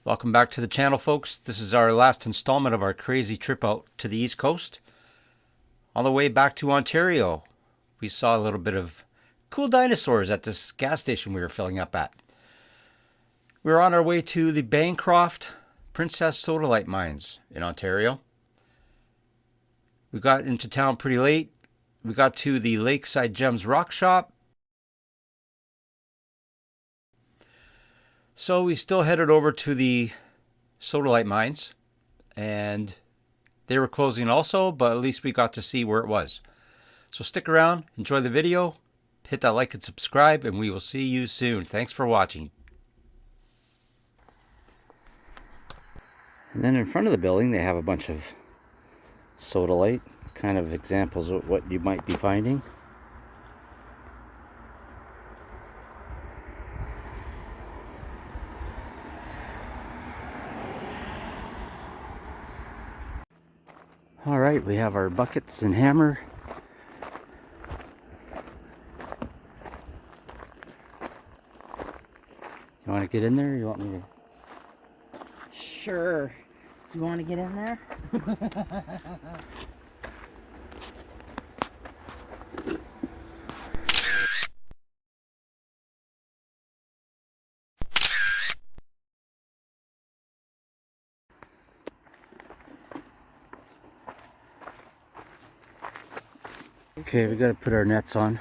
Welcome back to the channel, folks. This is our last installment of our crazy trip out to the East Coast. On the way back to Ontario, we saw a little bit of cool dinosaurs at this gas station we were filling up at. We were on our way to the Bancroft Princess Sodalite mines in Ontario. We got into town pretty late. We got to the Lakeside Gems Rock Shop. So we still headed over to the Sodalite mines, and they were closing also, but at least we got to see where it was. So stick around, enjoy the video, hit that like and subscribe, and we will see you soon. Thanks for watching. And then in front of the building, they have a bunch of Sodalite, kind of examples of what you might be finding. All right, we have our buckets and hammer. You want to get in there, or you want me to? Sure. You want to get in there? Okay, we got to put our nets on.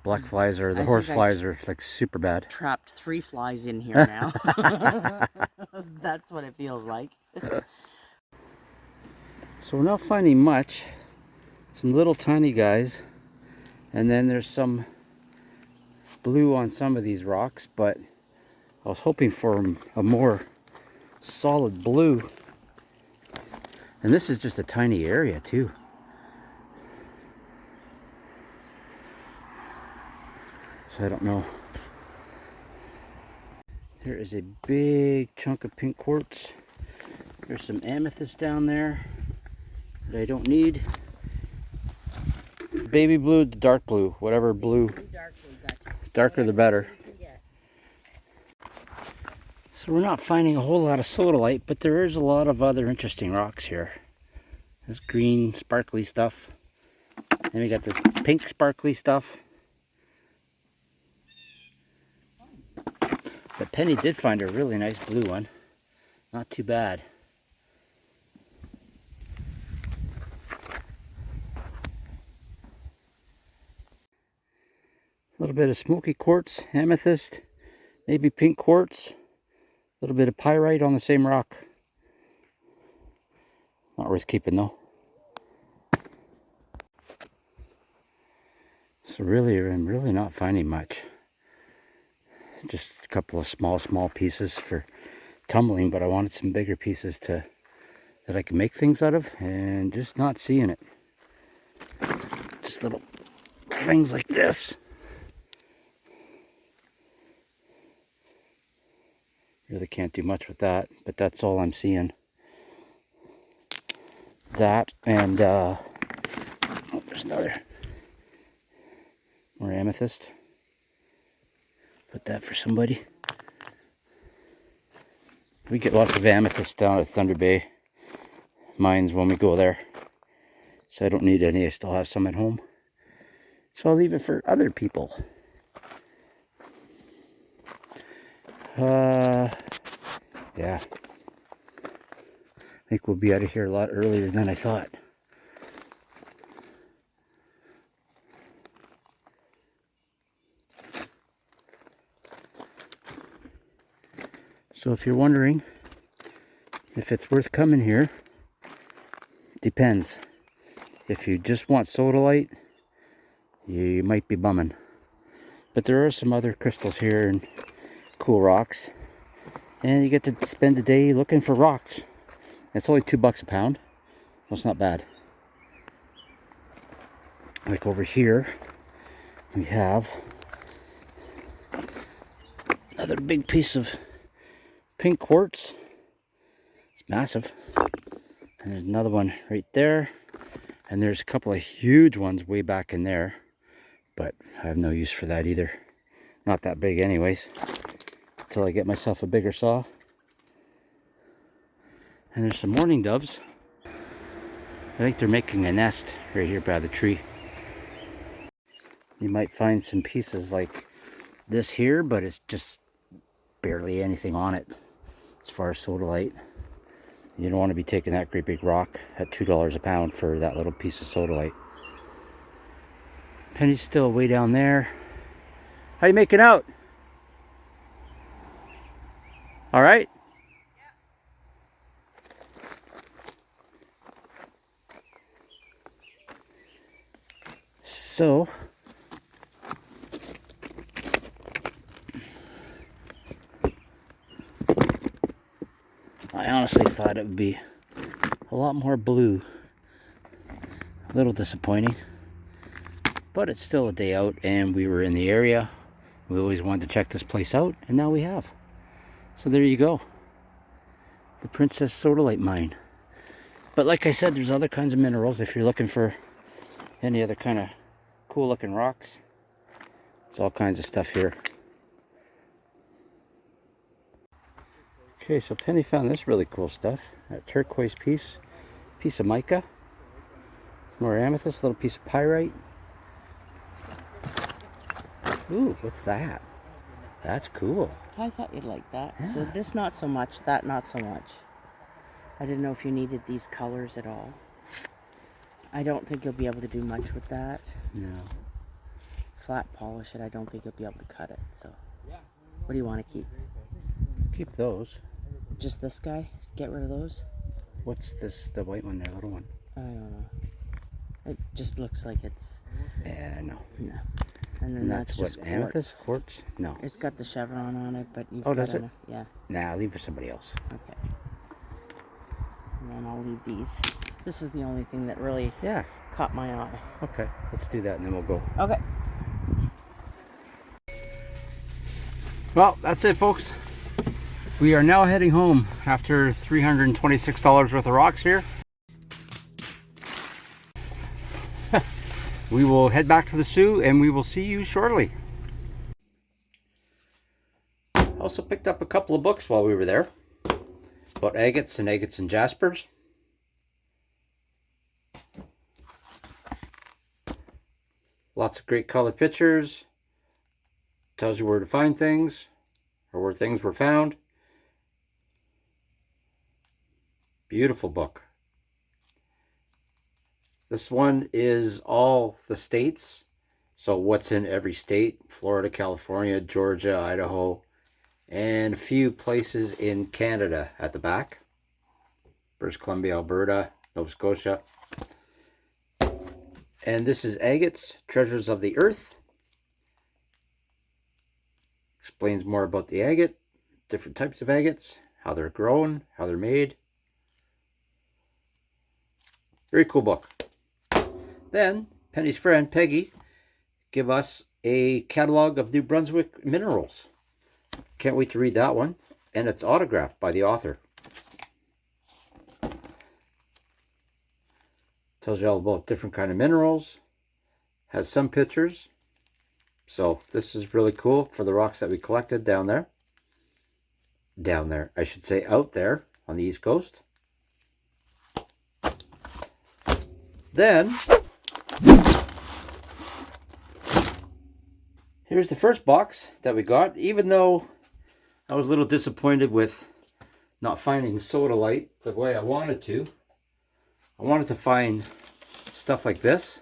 Black flies or the horse flies are like super bad. Trapped 3 flies in here now. That's what it feels like. So we're not finding much. Some little tiny guys. And then there's some blue on some of these rocks, but I was hoping for a more solid blue. And this is just a tiny area too. So I don't know. There is a big chunk of pink quartz. There's some amethyst down there that I don't need. Baby blue, dark blue, whatever blue. Darker the better. So we're not finding a whole lot of sodalite, but there is a lot of other interesting rocks here. This green sparkly stuff. Then we got this pink sparkly stuff. But Penny did find a really nice blue one. Not too bad. A little bit of smoky quartz, amethyst, maybe pink quartz. A little bit of pyrite on the same rock. Not worth keeping though. So really, I'm really not finding much. Just a couple of small pieces for tumbling, but I wanted some bigger pieces that I can make things out of, and just not seeing it. Just little things like this. Really can't do much with that, but that's all I'm seeing. That and oh, there's another more amethyst. Put that for somebody. We get lots of amethyst down at Thunder Bay mines when we go there. So I don't need any, I still have some at home. So I'll leave it for other people. Yeah. I think we'll be out of here a lot earlier than I thought. So if you're wondering if it's worth coming here, depends. If you just want sodalite, you might be bumming. But there are some other crystals here and cool rocks. And you get to spend a day looking for rocks. It's only $2 a pound. That's not bad. Like over here, we have another big piece of pink quartz. It's massive. And there's another one right there. And there's a couple of huge ones way back in there. But I have no use for that either. Not that big anyways. Until I get myself a bigger saw. And there's some mourning doves. I think they're making a nest right here by the tree. You might find some pieces like this here, but it's just barely anything on it as far as sodalite. You don't want to be taking that great big rock at $2 a pound for that little piece of sodalite. Penny's still way down there. How you making out? All right? So, I honestly thought it would be a lot more blue. A little disappointing. But it's still a day out and we were in the area. We always wanted to check this place out and now we have. So there you go. The Princess Sodalite Mine. But like I said, there's other kinds of minerals if you're looking for any other kind of cool looking rocks. There's all kinds of stuff here. Okay, so Penny found this really cool stuff. That turquoise piece of mica, more amethyst, little piece of pyrite. Ooh, what's that? That's cool. I thought you'd like that. Yeah. So this not so much, that not so much. I didn't know if you needed these colors at all. I don't think you'll be able to do much with that. No. Flat polish it, I don't think you'll be able to cut it. So what do you want to keep? Keep those. Just this guy? Get rid of those? What's this, the white one there, little one? I don't know. It just looks like it's... Yeah, no. No. And then And that's what, just quartz. amethyst? Quartz? No. It's got the chevron on it, but you've Oh, got does it? Yeah. Nah, leave for somebody else. Okay. And then I'll leave these. This is the only thing that really Yeah. caught my eye. Okay, let's do that and then we'll go. Okay. Well, that's it, folks. We are now heading home after $326 worth of rocks here. We will head back to the Sioux and we will see you shortly. Also picked up a couple of books while we were there about agates and jaspers. Lots of great color pictures. Tells you where to find things or where things were found. Beautiful book. This one is all the states. So what's in every state? Florida, California, Georgia, Idaho, and a few places in Canada at the back. British Columbia, Alberta, Nova Scotia. And this is Agates, Treasures of the Earth. Explains more about the agate, different types of agates, how they're grown, how they're made. Very cool book. Then, Penny's friend, Peggy, give us a catalog of New Brunswick minerals. Can't wait to read that one. And it's autographed by the author. Tells you all about different kind of minerals. Has some pictures. So this is really cool for the rocks that we collected down there. Down there, I should say out there on the East Coast. Then, here's the first box that we got. Even though I was a little disappointed with not finding sodalite the way I wanted to. I wanted to find stuff like this.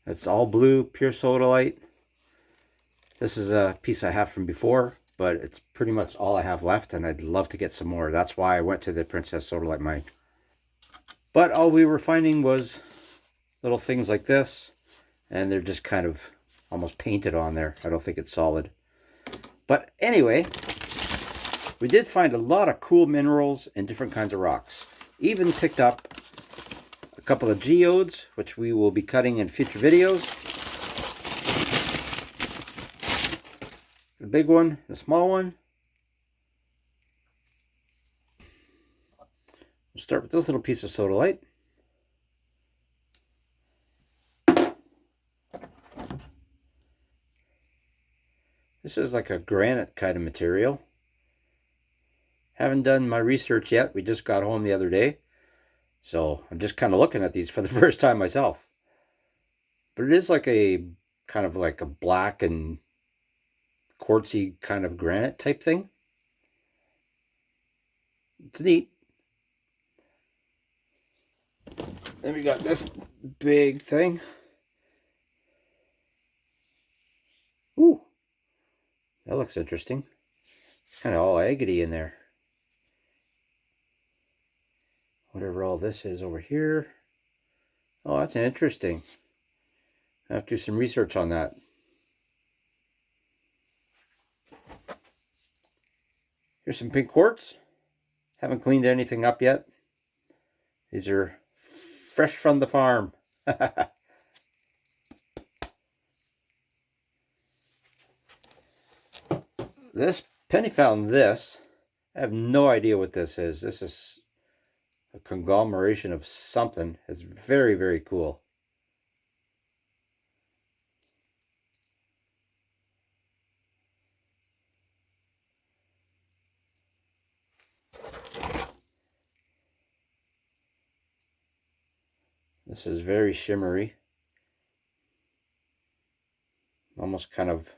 It's all blue, pure sodalite. This is a piece I have from before, but it's pretty much all I have left, and I'd love to get some more. That's why I went to the Princess Sodalite Mine. But all we were finding was little things like this, and they're just kind of almost painted on there. I don't think it's solid. But anyway, we did find a lot of cool minerals and different kinds of rocks. Even picked up a couple of geodes, which we will be cutting in future videos. A big one, a small one. We'll start with this little piece of sodalite. This is like a granite kind of material. Haven't done my research yet. We just got home the other day. So I'm just kind of looking at these for the first time myself. But it is like a kind of like a black and quartzy kind of granite type thing. It's neat. Then we got this big thing. Ooh, that looks interesting. It's kind of all agate in there. Whatever all this is over here. Oh, that's interesting. I have to do some research on that. Here's some pink quartz. Haven't cleaned anything up yet. These are fresh from the farm. This Penny found this. I have no idea what this is. This is a conglomeration of something. It's very, very cool. This is very shimmery. Almost kind of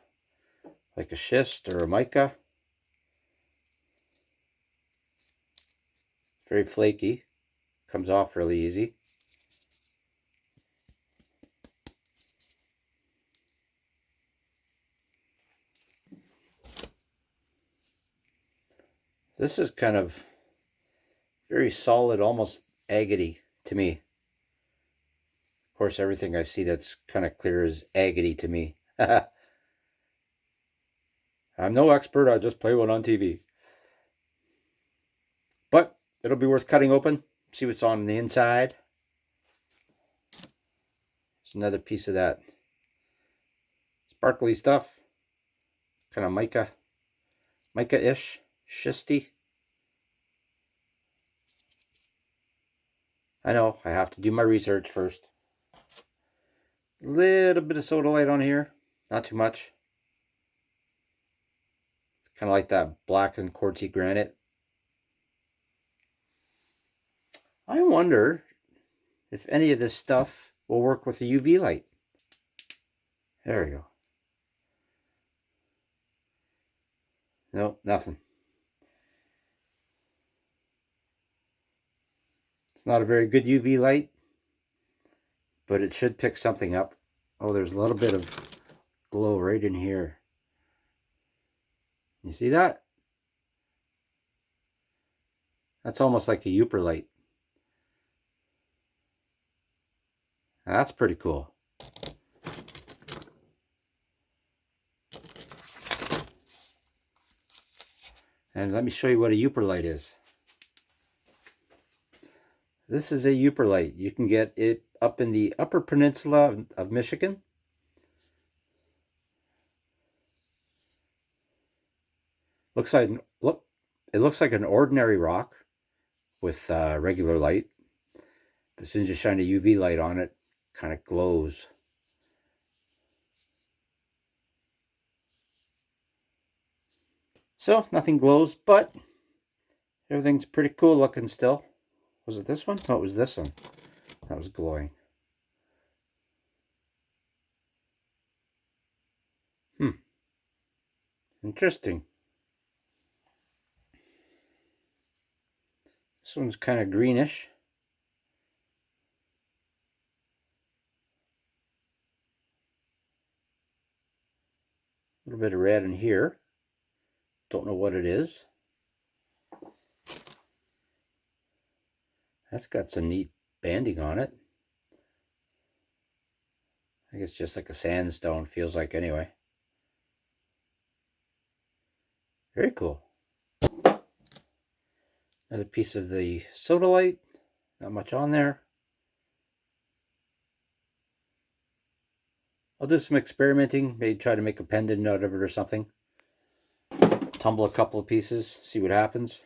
like a schist or a mica. Very flaky. Comes off really easy. This is kind of very solid, almost agate to me. Of course, everything I see that's kind of clear is agate to me. I'm no expert, I just play one on TV. But it'll be worth cutting open, see what's on the inside. There's another piece of that sparkly stuff. Kind of mica-ish, schisty. I know, I have to do my research first. A little bit of sodalite on here, not too much. It's kind of like that black and quartzy granite. I wonder if any of this stuff will work with the UV light. There we go. No, nothing. It's not a very good UV light, but it should pick something up. Oh, there's a little bit of glow right in here. You see that? That's almost like a Uper light. That's pretty cool. And let me show you what a Uper light is. This is a Uper light. You can get it up in the Upper Peninsula of Michigan. It looks like an ordinary rock with regular light. But as soon as you shine a UV light on it, kind of glows. So nothing glows, but everything's pretty cool looking still. Was it this one? No, it was this one. That was glowing. Interesting. This one's kind of greenish. A little bit of red in here. Don't know what it is. That's got some neat banding on it. I think it's just like a sandstone, feels like anyway. Very cool. Another piece of the Sodalite. Not much on there. I'll do some experimenting. Maybe try to make a pendant out of it or something. Tumble a couple of pieces, see what happens.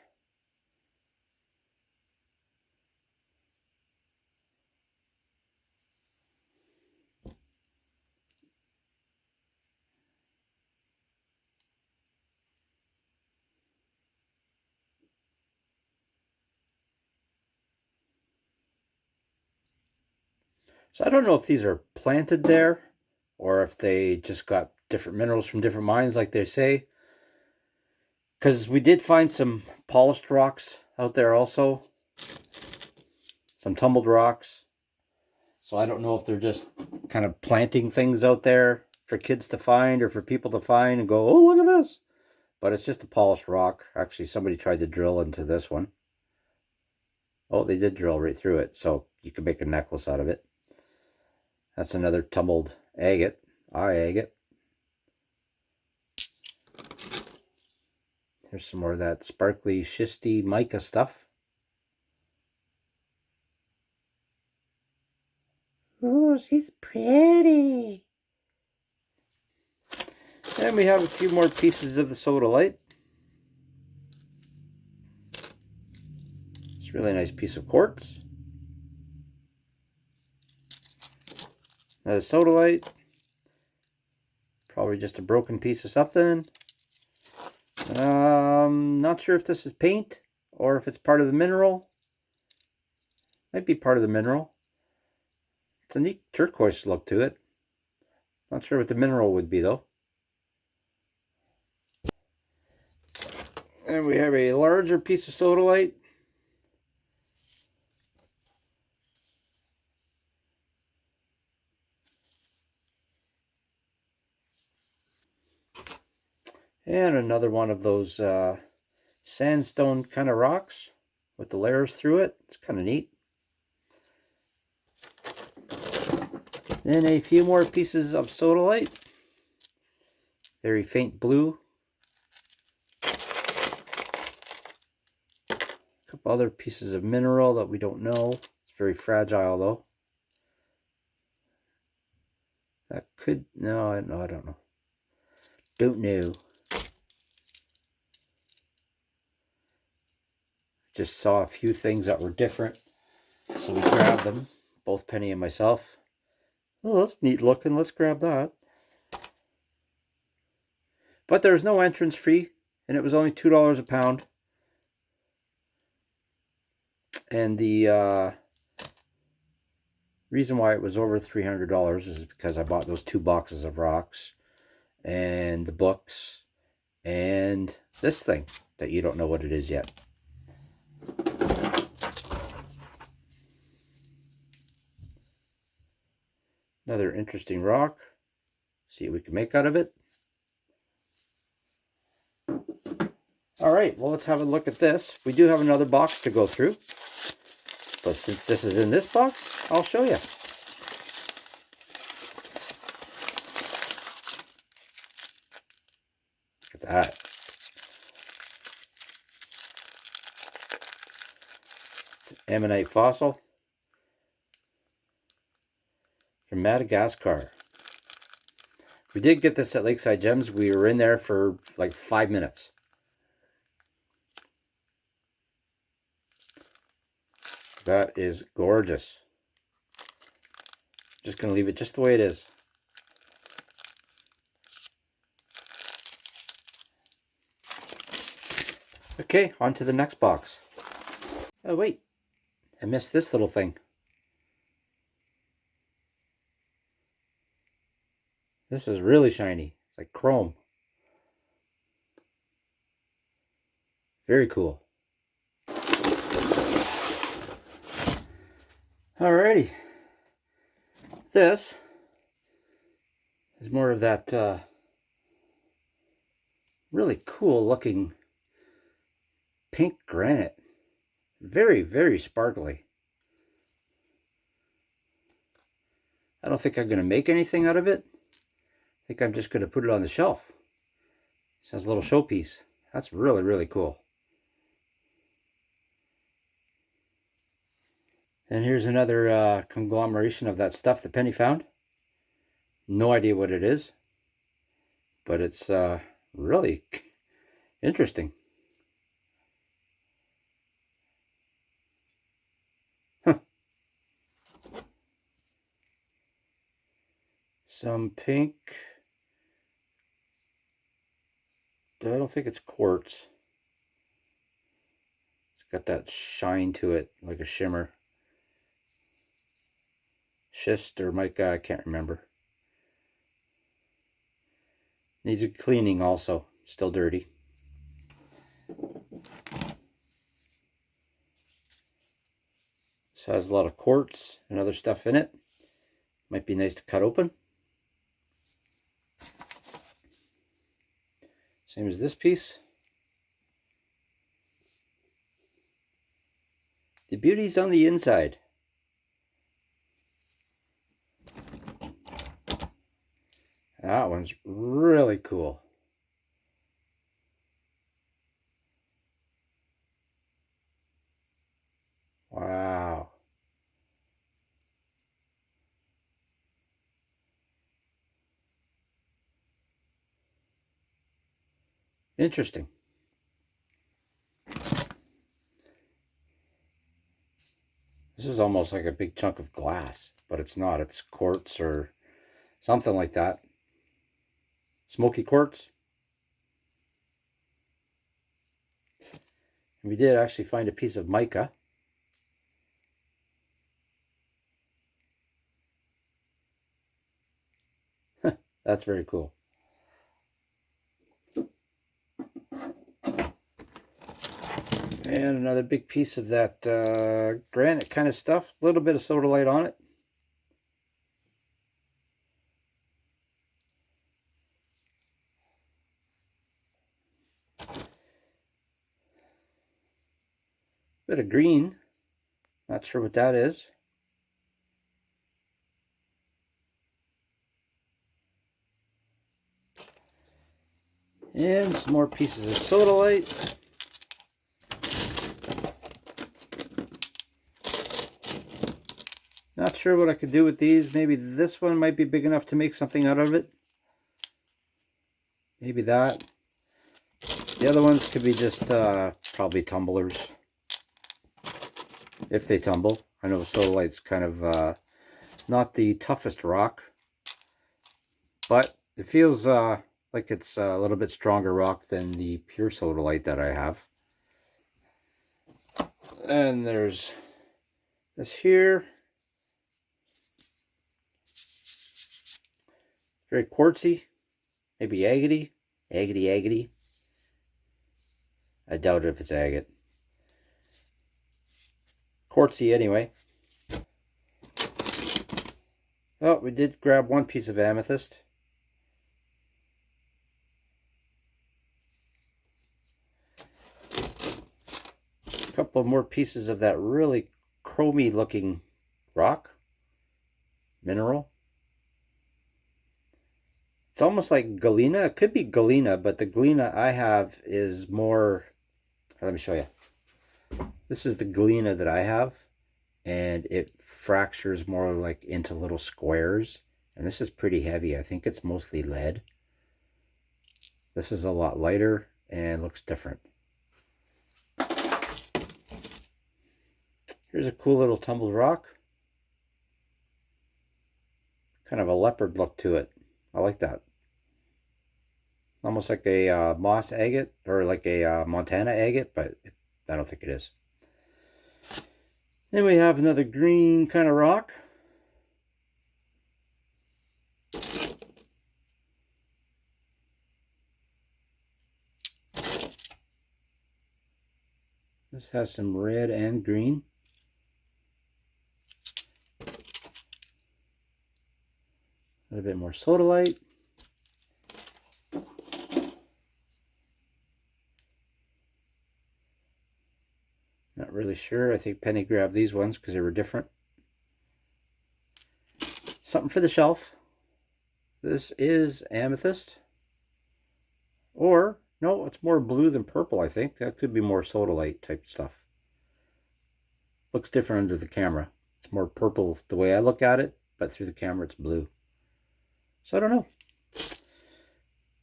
So I don't know if these are planted there or if they just got different minerals from different mines like they say. Because we did find some polished rocks out there also. Some tumbled rocks. So I don't know if they're just kind of planting things out there for kids to find or for people to find and go, oh, look at this. But it's just a polished rock. Actually, somebody tried to drill into this one. Oh, they did drill right through it. So you can make a necklace out of it. That's another tumbled agate. Agate. Here's some more of that sparkly, schisty mica stuff. Oh, she's pretty. And we have a few more pieces of the Sodalite. It's a really nice piece of quartz. Another Sodalite. Probably just a broken piece of something. Not sure if this is paint or if it's part of the mineral. Might be part of the mineral. It's a neat turquoise look to it. Not sure what the mineral would be though. And we have a larger piece of Sodalite. And another one of those sandstone kind of rocks with the layers through it. It's kind of neat. Then a few more pieces of Sodalite. Very faint blue. A couple other pieces of mineral that we don't know. It's very fragile though. That could, no, I don't know. Don't know. Just saw a few things that were different. So we grabbed them, both Penny and myself. Oh, that's neat looking. Let's grab that. But there was no entrance fee, and it was only $2 a pound. And the reason why it was over $300 is because I bought those 2 boxes of rocks and the books and this thing that you don't know what it is yet. Another interesting rock. See what we can make out of it. All right, well, let's have a look at this. We do have another box to go through. But since this is in this box, I'll show you. Look at that. It's an ammonite fossil from Madagascar. We did get this at Lakeside Gems. We were in there for like 5 minutes. That is gorgeous. Just going to leave it just the way it is. Okay, on to the next box. Oh wait, I missed this little thing. This is really shiny. It's like chrome. Very cool. Alrighty. This is more of that really cool looking pink granite. Very, very sparkly. I don't think I'm going to make anything out of it. I think I'm just going to put it on the shelf. It has a little showpiece. That's really, really cool. And here's another conglomeration of that stuff that Penny found. No idea what it is, but it's really interesting. Huh. Some pink. I don't think it's quartz. It's got that shine to it, like a shimmer. schist or mica, I can't remember. Needs a cleaning also, still dirty. This has a lot of quartz and other stuff in it. Might be nice to cut open. Same as this piece. The beauty's on the inside. That one's really cool. Wow. Interesting. This is almost like a big chunk of glass, but it's not. It's quartz or something like that. Smoky quartz. And we did actually find a piece of mica. That's very cool. And another big piece of that granite kind of stuff. A little bit of sodalite on it. Bit of green. Not sure what that is. And some more pieces of sodalite. Not sure what I could do with these. Maybe this one might be big enough to make something out of it. Maybe that. The other ones could be just probably tumblers. If they tumble. I know sodalite's kind of not the toughest rock. But it feels like it's a little bit stronger rock than the pure sodalite that I have. And there's this here. Very quartzy. Maybe agate. Agate. I doubt if it's agate. Quartzy anyway. Oh, we did grab one piece of amethyst. A couple of more pieces of that really chromy looking rock. Mineral. It's almost like galena. It could be galena, but the galena I have is more... Let me show you. This is the galena that I have, and it fractures more like into little squares. And this is pretty heavy. I think it's mostly lead. This is a lot lighter and looks different. Here's a cool little tumbled rock. Kind of a leopard look to it. I like that. Almost like a moss agate, or like a Montana agate, but I don't think it is. Then we have another green kind of rock. This has some red and green. A little bit more sodalite. Not really sure. I think Penny grabbed these ones because they were different. Something for the shelf. This is amethyst. Or, no, it's more blue than purple, I think. That could be more sodalite type stuff. Looks different under the camera. It's more purple the way I look at it, but through the camera it's blue. So I don't know.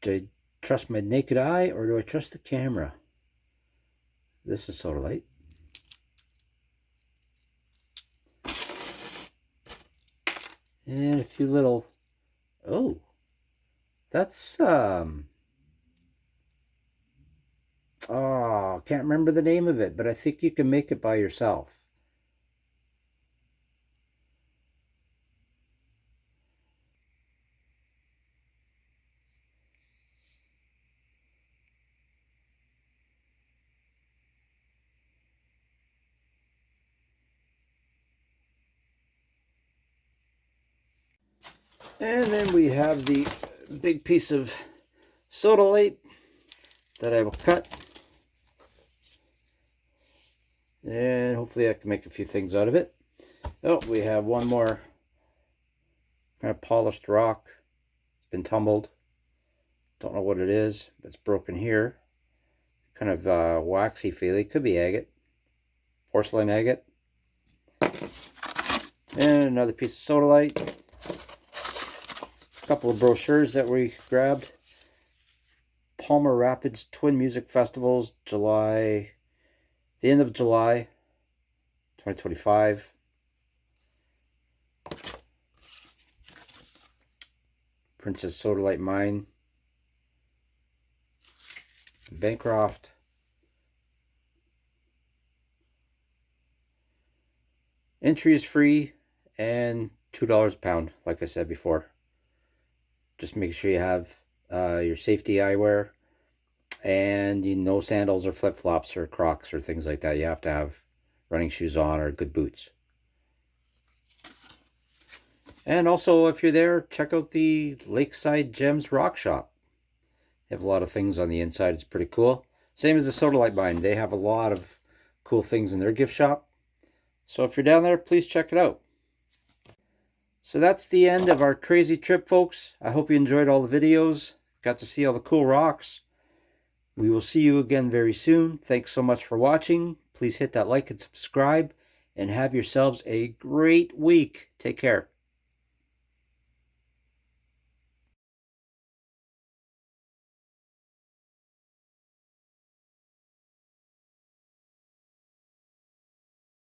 Do I trust my naked eye or do I trust the camera? This is sodalite. And a few little... Oh. That's, oh, can't remember the name of it, but I think you can make it by yourself. And then we have the big piece of Sodalite that I will cut. And hopefully I can make a few things out of it. Oh, we have one more kind of polished rock. It's been tumbled. Don't know what it is. It's broken here. Kind of waxy feely. Could be agate. Porcelain agate. And another piece of Sodalite. A couple of brochures that we grabbed. Palmer Rapids Twin Music Festivals, the end of July 2025. Princess Sodalite Mine. Bancroft. Entry is free and $2 a pound, like I said before. Just make sure you have your safety eyewear and no sandals or flip-flops or Crocs or things like that. You have to have running shoes on or good boots. And also, if you're there, check out the Lakeside Gems Rock Shop. They have a lot of things on the inside. It's pretty cool. Same as the Sodalite Mine. They have a lot of cool things in their gift shop. So if you're down there, please check it out. So that's the end of our crazy trip, folks. I hope you enjoyed all the videos. Got to see all the cool rocks. We will see you again very soon. Thanks so much for watching. Please hit that like and subscribe. And have yourselves a great week. Take care.